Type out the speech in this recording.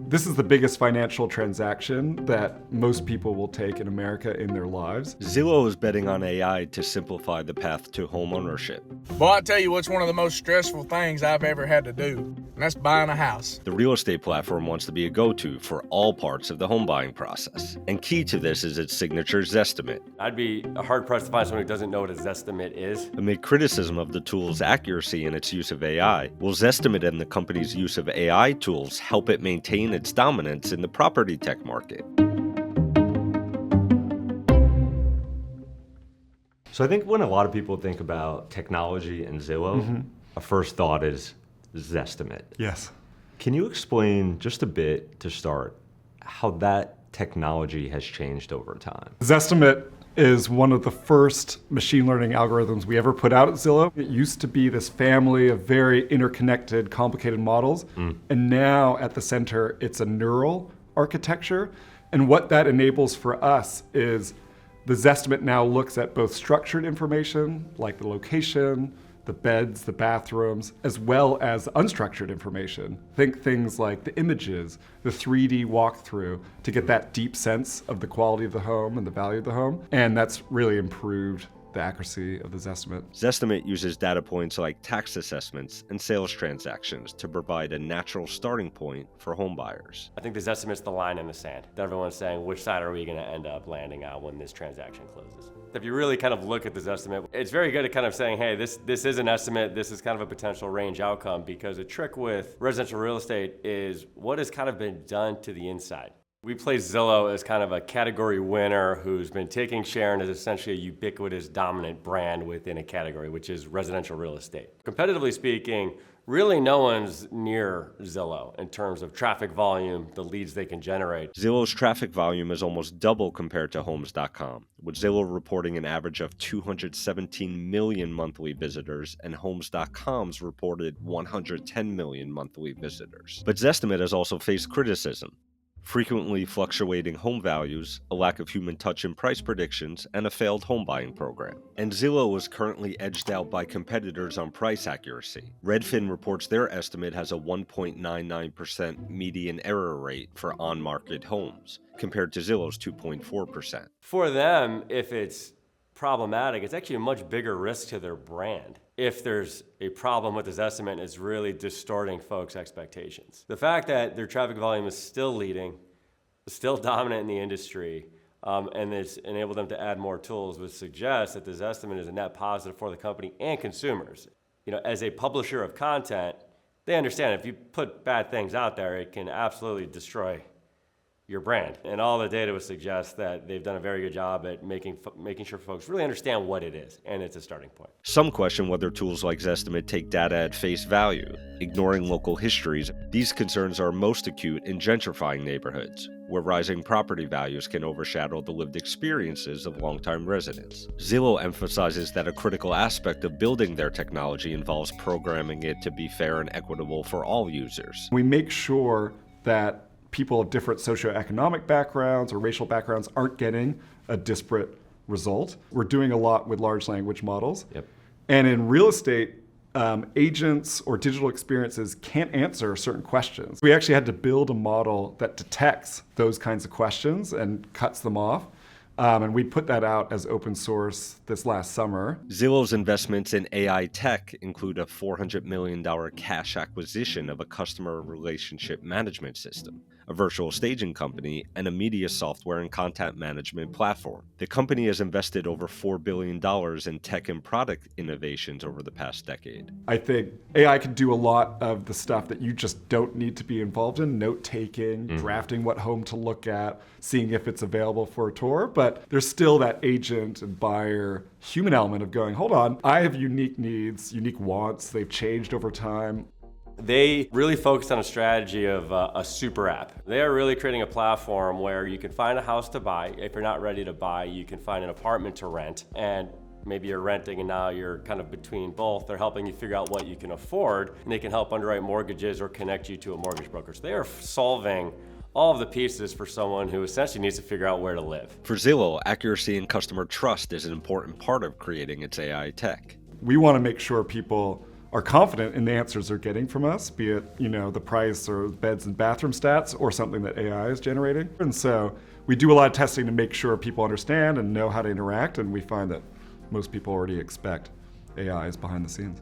This is the biggest financial transaction that most people will take in America in their lives. Zillow is betting on AI to simplify the path to home ownership. Boy, I tell you what's one of the most stressful things I've ever had to do, and that's buying a house. The real estate platform wants to be a go-to for all parts of the home buying process. And key to this is its signature Zestimate. I'd be hard-pressed to find someone who doesn't know what a Zestimate is. Amid criticism of the tool's accuracy and its use of AI, will Zestimate and the company's use of AI tools help it maintain its dominance in the property tech market? So I think when a lot of people think about technology and Zillow, a first thought is Zestimate. Yes. Can you explain just a bit to start how that technology has changed over time? Zestimate is one of the first machine learning algorithms we ever put out at Zillow. It used to be this family of very interconnected, complicated models. And now at the center, it's a neural architecture. And what that enables for us is the Zestimate now looks at both structured information, like the location, the beds, the bathrooms, as well as unstructured information. Think things like the images, the 3D walkthrough to get that deep sense of the quality of the home and the value of the home. And that's really improved the accuracy of the Zestimate. Zestimate uses data points like tax assessments and sales transactions to provide a natural starting point for home buyers. I think the Zestimate's the line in the sand that everyone's saying, which side are we going to end up landing on when this transaction closes? If you really kind of look at the Zestimate, it's very good at kind of saying, hey, this is an estimate, this is kind of a potential range outcome, because the trick with residential real estate is what has kind of been done to the inside. We place Zillow as kind of a category winner who's been taking share and is essentially a ubiquitous dominant brand within a category, which is residential real estate. Competitively speaking, really no one's near Zillow in terms of traffic volume, the leads they can generate. Zillow's traffic volume is almost double compared to Homes.com, with Zillow reporting an average of 217 million monthly visitors and Homes.com's reported 110 million monthly visitors. But Zestimate has also faced criticism. Frequently fluctuating home values, a lack of human touch in price predictions, and a failed home buying program. And Zillow is currently edged out by competitors on price accuracy. Redfin reports their estimate has a 1.99% median error rate for on-market homes, compared to Zillow's 2.4%. For them, if it's problematic, it's actually a much bigger risk to their brand. If there's a problem with this estimate, it's really distorting folks' expectations. The fact that their traffic volume is still leading, still dominant in the industry, and it's enabled them to add more tools would suggest that this estimate is a net positive for the company and consumers. You know, as a publisher of content, they understand if you put bad things out there, it can absolutely destroy your brand. And all the data would suggest that they've done a very good job at making sure folks really understand what it is, and it's a starting point. Some question whether tools like Zestimate take data at face value, ignoring local histories. These concerns are most acute in gentrifying neighborhoods, where rising property values can overshadow the lived experiences of longtime residents. Zillow emphasizes that a critical aspect of building their technology involves programming it to be fair and equitable for all users. We make sure that people of different socioeconomic backgrounds or racial backgrounds aren't getting a disparate result. We're doing a lot with large language models. And in real estate, agents or digital experiences can't answer certain questions. We actually had to build a model that detects those kinds of questions and cuts them off. And we put that out as open source this last summer. Zillow's investments in AI tech include a $400 million cash acquisition of a customer relationship management system, a virtual staging company, and a media software and content management platform. The company has invested over $4 billion in tech and product innovations over the past decade. I think AI can do a lot of the stuff that you just don't need to be involved in, note-taking, drafting what home to look at, seeing if it's available for a tour, but there's still that agent and buyer human element of going, hold on, I have unique needs, unique wants, they've changed over time. They really focused on a strategy of a super app. They are really creating a platform where you can find a house to buy. If you're not ready to buy, you can find an apartment to rent. And maybe you're renting and now you're kind of between both. They're helping you figure out what you can afford, and they can help underwrite mortgages or connect you to a mortgage broker. So they are solving all of the pieces for someone who essentially needs to figure out where to live. For Zillow, accuracy and customer trust is an important part of creating its AI tech. We want to make sure people are confident in the answers they're getting from us, be it, the price or beds and bathroom stats or something that AI is generating. And so we do a lot of testing to make sure people understand and know how to interact, and we find that most people already expect AI is behind the scenes.